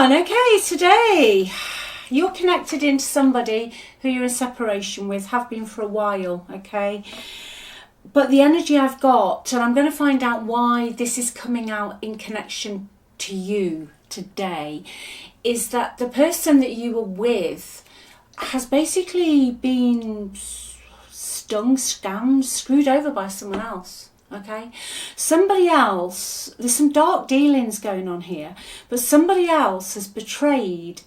on. Okay, today you're connected into somebody who you're in separation with, have been for a while, okay? But the energy I've got, and I'm going to find out why this is coming out in connection to you today, is that the person that you were with has basically been stung, scammed, screwed over by someone else. Okay, somebody else, there's some dark dealings going on here, but somebody else has betrayed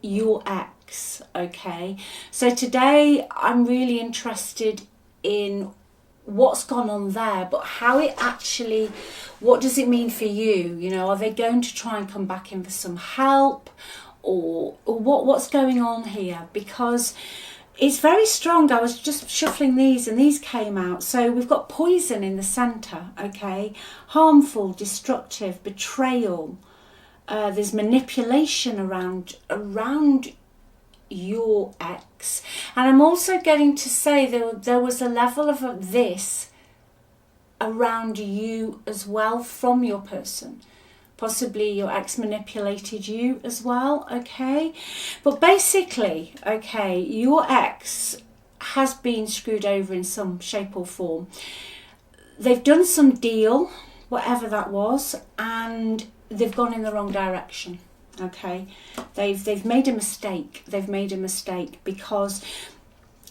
your ex. Okay, so today I'm really interested in what's gone on there, but how it actually, what does it mean for you? You know, are they going to try and come back in for some help, or what's going on here? Because it's very strong. I was just shuffling these and these came out. So we've got poison in the centre, okay? Harmful, destructive, betrayal. There's manipulation around your ex. And I'm also getting to say there was a level of this around you as well from your person. Possibly your ex manipulated you as well, okay? But basically, okay, your ex has been screwed over in some shape or form. They've done some deal, whatever that was, and they've gone in the wrong direction, okay? They've made a mistake. They've made a mistake because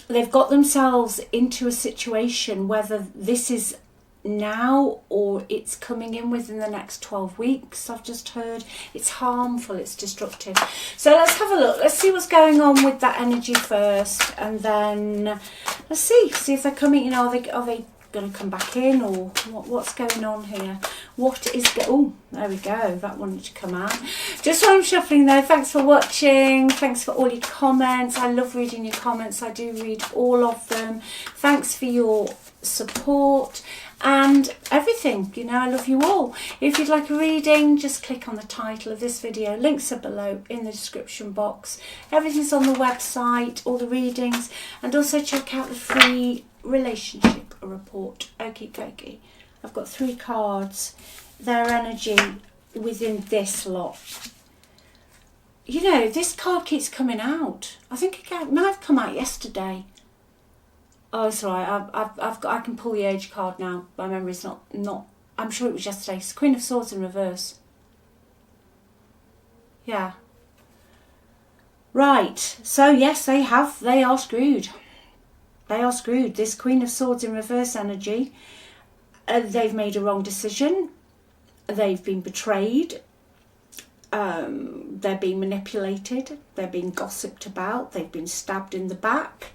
they've got themselves into a situation, whether this is now or it's coming in within the next 12 weeks. I've just heard it's harmful, it's destructive. So let's have a look. Let's see what's going on with that energy first, and then let's see if they're coming. You know, are they going to come back in, or what's going on here? What is oh, there we go, that wanted to come out. Just while I'm shuffling though, thanks for watching, thanks for all your comments. I love reading your comments. I do read all of them. Thanks for your support and everything, you know, I love you all. If you'd like a reading, just click on the title of this video. Links are below in the description box. Everything's on the website, all the readings, and also check out the free relationship report. Okie dokie. I've got 3 cards, their energy within this lot. You know, this card keeps coming out. I think it might have come out yesterday. Oh, it's all right. I can pull the age card now. My memory's not. I'm sure it was yesterday. It's Queen of Swords in reverse. Yeah. Right. So yes, they are screwed. They are screwed. This Queen of Swords in reverse energy. They've made a wrong decision. They've been betrayed. They're being manipulated. They're being gossiped about. They've been stabbed in the back.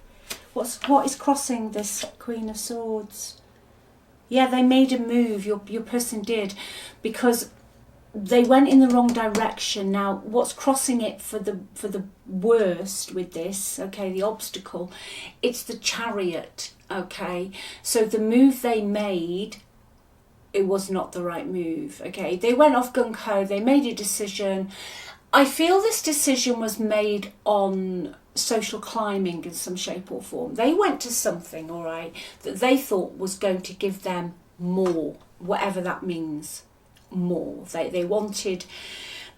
What is crossing this Queen of Swords? Yeah, they made a move. Your person did, because they went in the wrong direction. Now, what's crossing it for the worst with this? Okay, the obstacle. It's the Chariot. Okay, so the move they made, it was not the right move. Okay, they went off gung ho. They made a decision. I feel this decision was made on social climbing in some shape or form. They went to something, all right, that they thought was going to give them more, whatever that means, more. They wanted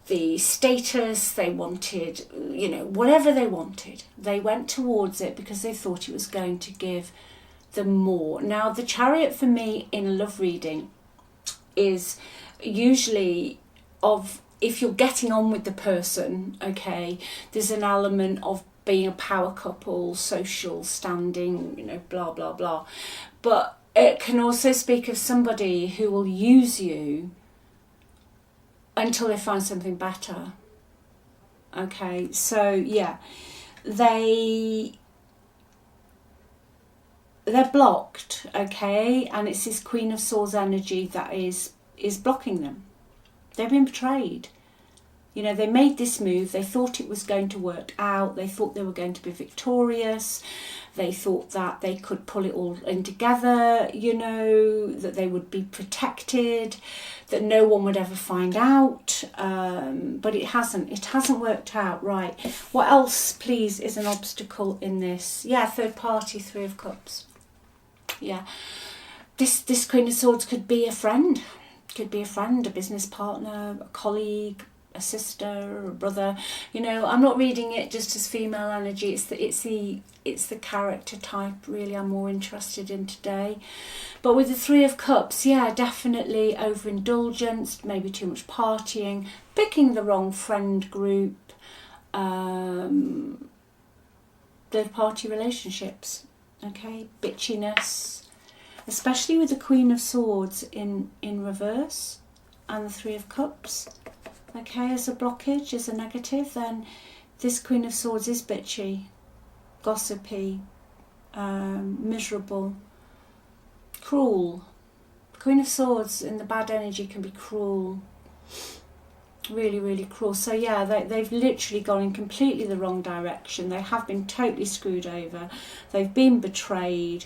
the status, they wanted, you know, whatever they wanted. They went towards it because they thought it was going to give them more. Now, the Chariot for me in a love reading is usually of, if you're getting on with the person, okay, there's an element of being a power couple, social standing, you know, blah, blah, blah. But it can also speak of somebody who will use you until they find something better. Okay, so yeah, they're blocked, okay, and it's this Queen of Swords energy that is blocking them. They've been betrayed. You know, they made this move. They thought it was going to work out. They thought they were going to be victorious. They thought that they could pull it all in together, you know, that they would be protected, that no one would ever find out. But it hasn't. It hasn't worked out, right? What else, please, is an obstacle in this? Yeah, third party, 3 of Cups. Yeah. This Queen of Swords could be a friend. Could be a friend, a business partner, a colleague, a sister or a brother. You know, I'm not reading it just as female energy. It's the character type really I'm more interested in today. But with the Three of Cups, yeah, definitely overindulgence, maybe too much partying, picking the wrong friend group, third party relationships, okay, bitchiness, especially with the Queen of Swords in reverse and the Three of Cups, okay, as a blockage, as a negative, then this Queen of Swords is bitchy, gossipy, miserable, cruel. Queen of Swords in the bad energy can be cruel, really, really cruel. So yeah, they've literally gone in completely the wrong direction. They have been totally screwed over. They've been betrayed,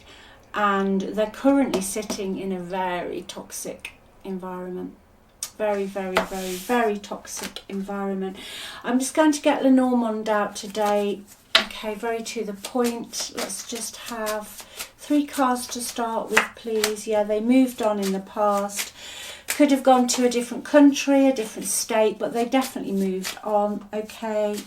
and they're currently sitting in a very toxic environment. Very, very, very, very toxic environment. I'm just going to get Lenormand out today. Okay, very to the point. Let's just have 3 cards to start with, please. Yeah, they moved on in the past. Could have gone to a different country, a different state, but they definitely moved on. Okay.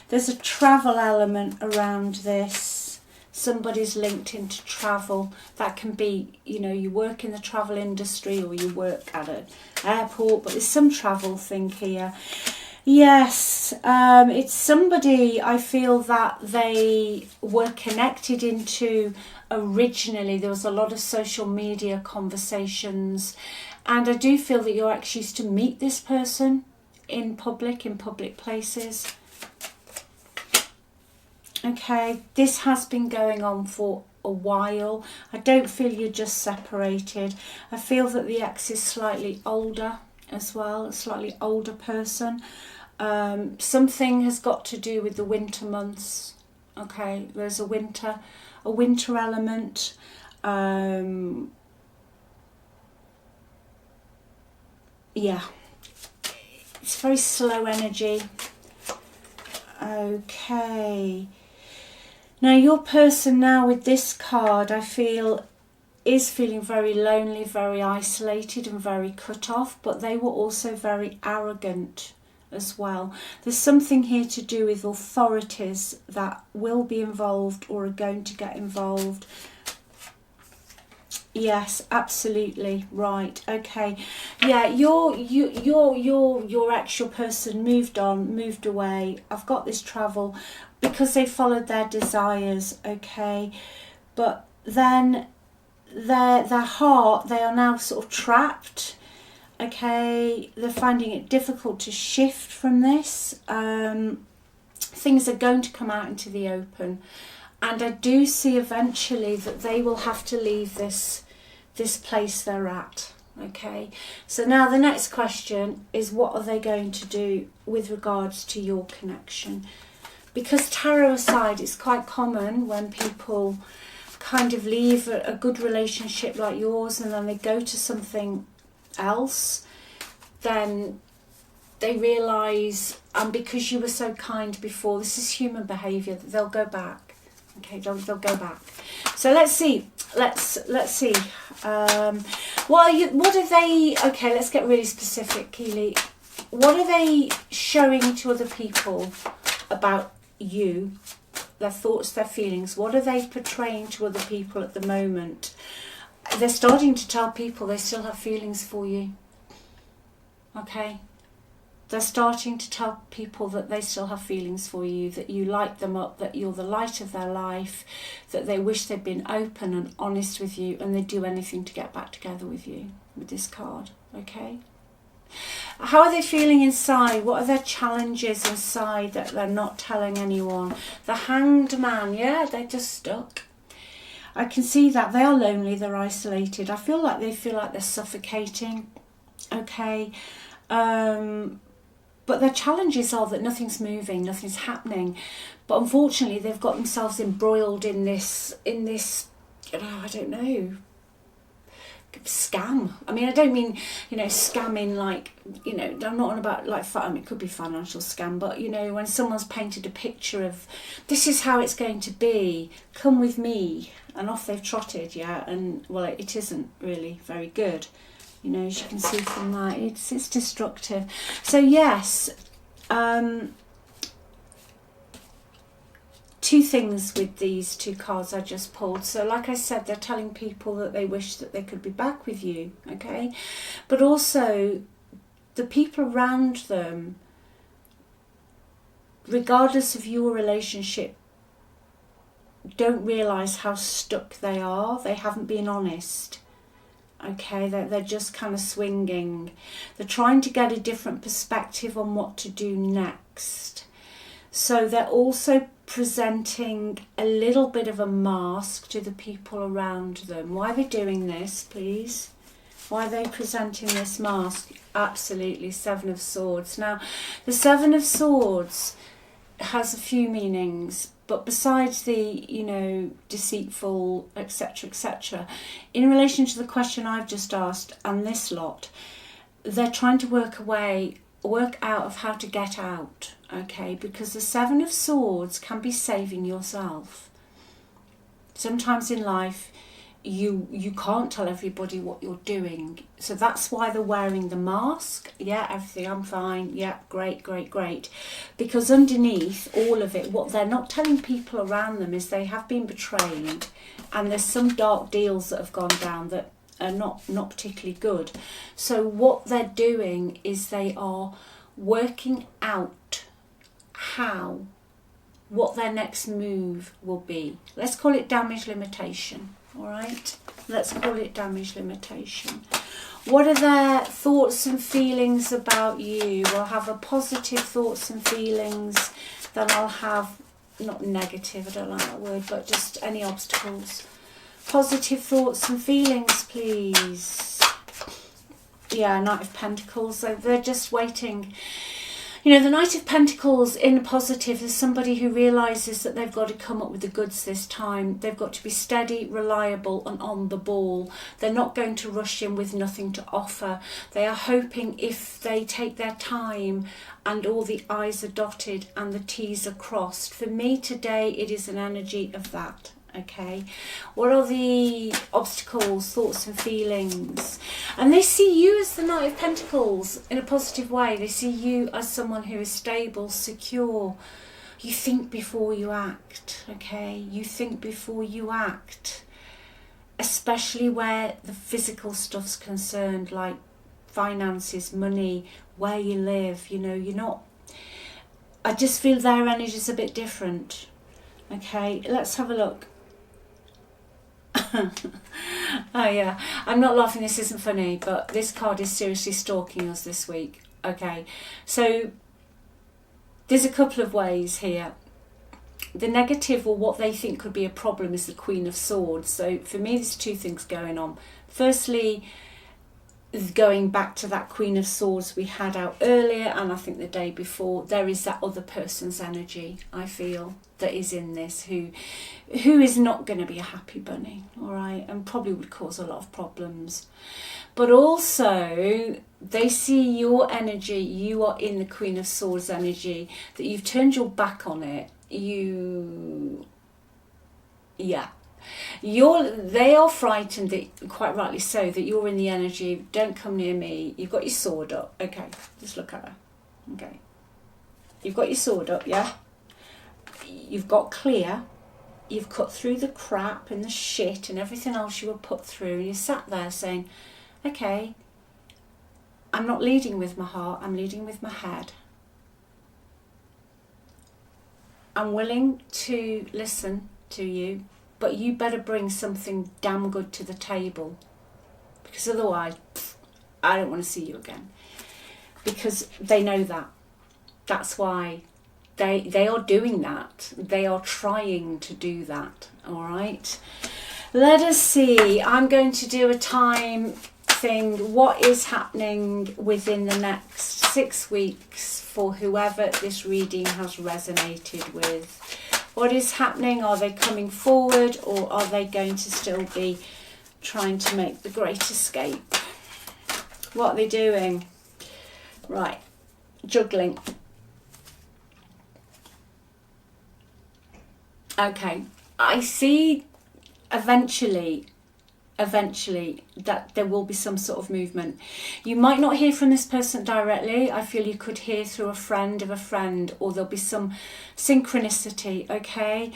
There's a travel element around this. Somebody's linked into travel. That can be, you know, you work in the travel industry or you work at an airport, but there's some travel thing here. Yes, it's somebody I feel that they were connected into originally. There was a lot of social media conversations, and I do feel that you're actually used to meet this person in public places. Okay, this has been going on for a while. I don't feel you're just separated. I feel that the ex is slightly older as well, a slightly older person. Something has got to do with the winter months. Okay, there's a winter element. Yeah, it's very slow energy. Okay. Now your person now with this card, I feel, is feeling very lonely, very isolated and very cut off, but they were also very arrogant as well. There's something here to do with authorities that will be involved or are going to get involved. Yes, absolutely right. Okay, yeah, your actual person moved on, moved away. I've got this travel because they followed their desires. Okay, but then their heart, they are now sort of trapped. Okay, they're finding it difficult to shift from this. Things are going to come out into the open, and I do see eventually that they will have to leave this place they're at. Okay, so now the next question is, what are they going to do with regards to your connection? Because tarot aside, it's quite common when people kind of leave a good relationship like yours and then they go to something else, then they realise, and because you were so kind before, this is human behaviour, that they'll go back. Okay, they'll go back. So let's see. Let's see. What are they? Okay, let's get really specific, Keeley. What are they showing to other people about you? Their thoughts, their feelings. What are they portraying to other people at the moment? They're starting to tell people they still have feelings for you. Okay. They're starting to tell people that they still have feelings for you, that you light them up, that you're the light of their life, that they wish they'd been open and honest with you, and they'd do anything to get back together with you with this card. Okay. How are they feeling inside? What are their challenges inside that they're not telling anyone? The Hanged Man, yeah, they're just stuck. I can see that they are lonely, they're isolated. I feel like they're suffocating. Okay. But their challenges are that nothing's moving, nothing's happening. But unfortunately, they've got themselves embroiled in this, I don't know, scam. I mean, I don't mean, scamming like, I'm not on about like, it could be financial scam, but, when someone's painted a picture of, this is how it's going to be, come with me, and off they've trotted, yeah, and, well, it isn't really very good. You know, as you can see from that, it's destructive. So yes, two things with these two cards I just pulled. So like I said, they're telling people that they wish that they could be back with you, okay? But also the people around them, regardless of your relationship, don't realise how stuck they are. They haven't been honest. Okay, they're just kind of swinging. They're trying to get a different perspective on what to do next. So they're also presenting a little bit of a mask to the people around them. Why are they doing this, please? Why are they presenting this mask? Absolutely, Seven of Swords. Now, the Seven of Swords has a few meanings, but besides the, you know, deceitful, etc., etc., in relation to the question I've just asked and this lot, they're trying to work out of how to get out, okay? Because the Seven of Swords can be saving yourself. Sometimes in life, you can't tell everybody what you're doing, so that's why they're wearing the mask. Yeah, everything, I'm fine, yeah, great, because underneath all of it, what they're not telling people around them is they have been betrayed, and there's some dark deals that have gone down that are not particularly good. So what they're doing is they are working out what their next move will be. Let's call it damage limitation. All right, let's call it damage limitation. What are their thoughts and feelings about you? I'll have a positive thoughts and feelings, then I'll have, not negative, I don't like that word, but just any obstacles. Positive thoughts and feelings, please. Yeah, Knight of Pentacles, so they're just waiting. You know, the Knight of Pentacles in the positive is somebody who realises that they've got to come up with the goods this time. They've got to be steady, reliable and on the ball. They're not going to rush in with nothing to offer. They are hoping if they take their time and all the I's are dotted and the T's are crossed. For me today, it is an energy of that. Okay, what are the obstacles, thoughts and feelings? And they see you as the Knight of Pentacles in a positive way. They see you as someone who is stable, secure. You think before you act, okay? You think before you act, especially where the physical stuff's concerned, like finances, money, where you live. You know, you're not, I just feel their energy is a bit different. Okay, let's have a look. Oh yeah, I'm not laughing, this isn't funny, but this card is seriously stalking us this week. Okay, so there's a couple of ways here. The negative, or what they think could be a problem, is the Queen of Swords. So for me, there's two things going on. Firstly, going back to that Queen of Swords we had out earlier, and I think the day before, there is that other person's energy, I feel, that is in this, who is not going to be a happy bunny, all right, and probably would cause a lot of problems. But also, they see your energy, you are in the Queen of Swords energy, that you've turned your back on it. They are frightened, that, quite rightly so, that you're in the energy, don't come near me, you've got your sword up. Okay, just look at her. Okay, you've got your sword up, yeah? You've got clear, you've cut through the crap and the shit and everything else you were put through, and you sat there saying, okay, I'm not leading with my heart, I'm leading with my head. I'm willing to listen to you, but you better bring something damn good to the table, because otherwise, I don't want to see you again. Because they know that. That's why they are doing that. They are trying to do that. All right. Let us see. I'm going to do a time thing. What is happening within the next 6 weeks for whoever this reading has resonated with? What is happening? Are they coming forward, or are they going to still be trying to make the great escape? What are they doing? Right, juggling. Okay, I see eventually eventually that there will be some sort of movement. You might not hear from this person directly. I feel you could hear through a friend of a friend, or there'll be some synchronicity, okay?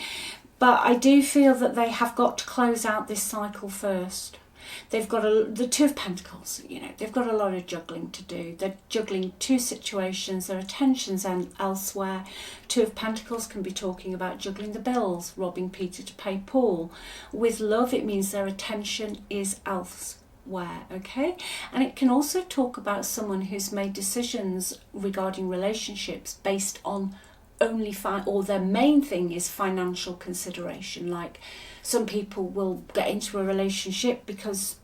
But I do feel that they have got to close out this cycle first. They've got the Two of Pentacles, you know, they've got a lot of juggling to do. They're juggling two situations, their attention's elsewhere. Two of Pentacles can be talking about juggling the bills, robbing Peter to pay Paul. With love, it means their attention is elsewhere, okay? And it can also talk about someone who's made decisions regarding relationships based on only or their main thing is financial consideration. Like, some people will get into a relationship because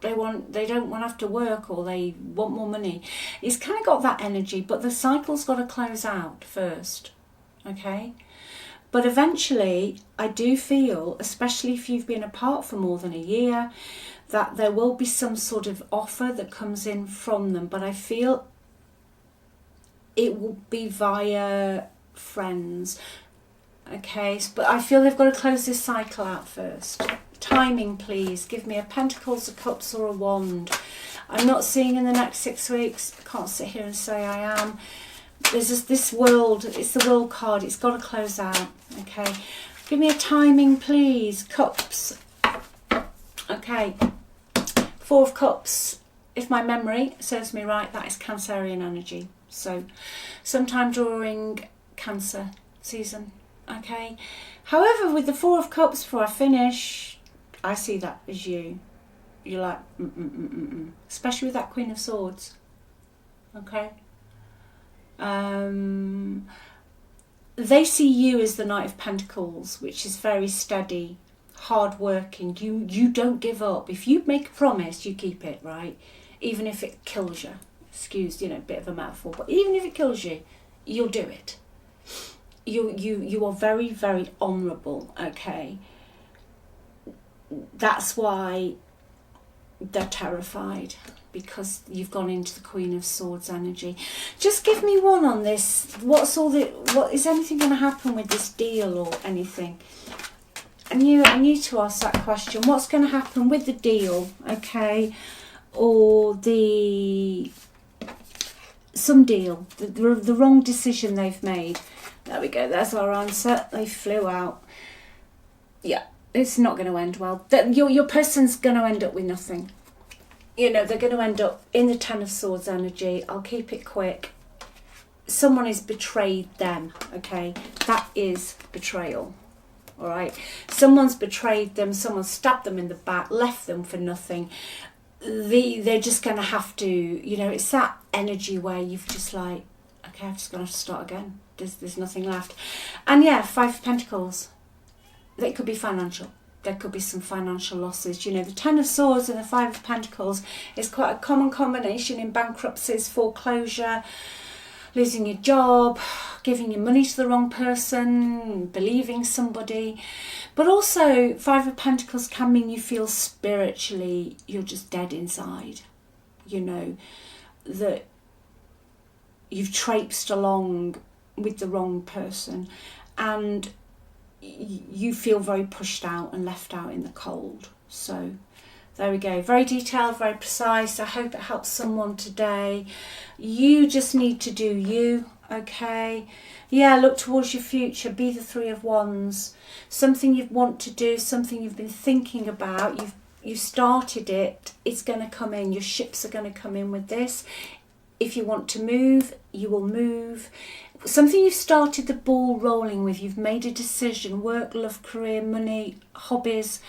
they don't want to have to work, or they want more money. It's kind of got that energy, but the cycle's got to close out first, okay? But eventually, I do feel, especially if you've been apart for more than a year, that there will be some sort of offer that comes in from them. But I feel it will be via friends. Okay, but I feel they've got to close this cycle out first. Timing, please. Give me a Pentacles, a Cups, or a Wand. I'm not seeing in the next 6 weeks. I can't sit here and say I am. There's just this world. It's the World card. It's got to close out. Okay. Give me a timing, please. Cups. Okay. Four of Cups. If my memory serves me right, that is Cancerian energy. So, sometime during Cancer season. Okay. However, with the Four of Cups, before I finish, I see that as you. You're like, especially with that Queen of Swords. Okay. They see you as the Knight of Pentacles, which is very steady, hard-working. You don't give up. If you make a promise, you keep it, right? Even if it kills you. Excuse, a bit of a mouthful, but even if it kills you, you'll do it. You are very, very honourable, okay? That's why they're terrified, because you've gone into the Queen of Swords energy. Just give me one on this. What is anything going to happen with this deal or anything? I knew to ask that question. What's going to happen with the deal, okay? Or some deal, the wrong decision they've made. There we go, there's our answer. They flew out. Yeah, it's not going to end well. Your person's going to end up with nothing. They're going to end up in the Ten of Swords energy. I'll keep it quick. Someone has betrayed them, okay? That is betrayal, all right? Someone's betrayed them. Someone stabbed them in the back, left them for nothing. They're just going to have to, it's that energy where you've just like, okay, I'm just going to have to start again. There's nothing left. And yeah, Five of Pentacles. It could be financial. There could be some financial losses. The Ten of Swords and the Five of Pentacles is quite a common combination in bankruptcies, foreclosure, losing your job, giving your money to the wrong person, believing somebody. But also, Five of Pentacles can mean you feel spiritually, you're just dead inside. That you've traipsed along with the wrong person and you feel very pushed out and left out in the cold. So there we go, very detailed, very precise. I hope it helps someone today. You just need to do you, okay? Yeah, look towards your future. Be the Three of Wands. Something you want to do, something you've been thinking about, you've started it, it's going to come in. Your ships are going to come in with this. If you want to move, you will move. Something you've started the ball rolling with, you've made a decision, work, love, career, money, hobbies,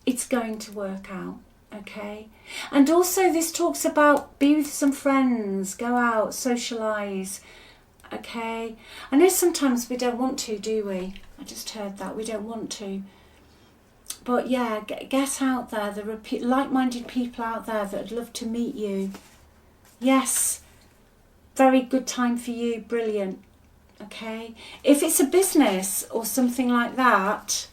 it's going to work out, okay? And also this talks about be with some friends, go out, socialise, okay? I know sometimes we don't want to, do we? I just heard that, we don't want to. But yeah, get out there. There are like-minded people out there that would love to meet you. Yes, very good time for you, brilliant. Okay, if it's a business or something like that,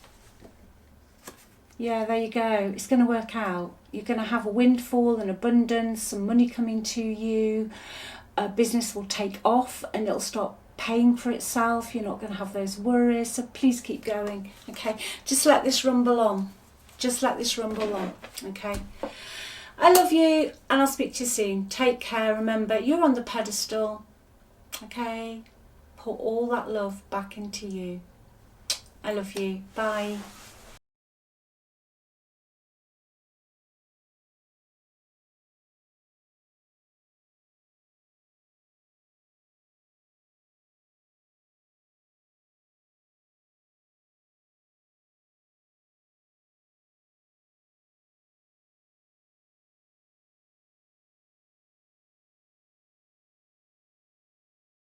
yeah, there you go. It's going to work out. You're going to have a windfall and abundance, some money coming to you. A business will take off and it'll start paying for itself. You're not going to have those worries. So please keep going. Okay, just let this rumble on. Just let this rumble on, okay? I love you, and I'll speak to you soon. Take care. Remember, you're on the pedestal, okay? Put all that love back into you. I love you. Bye.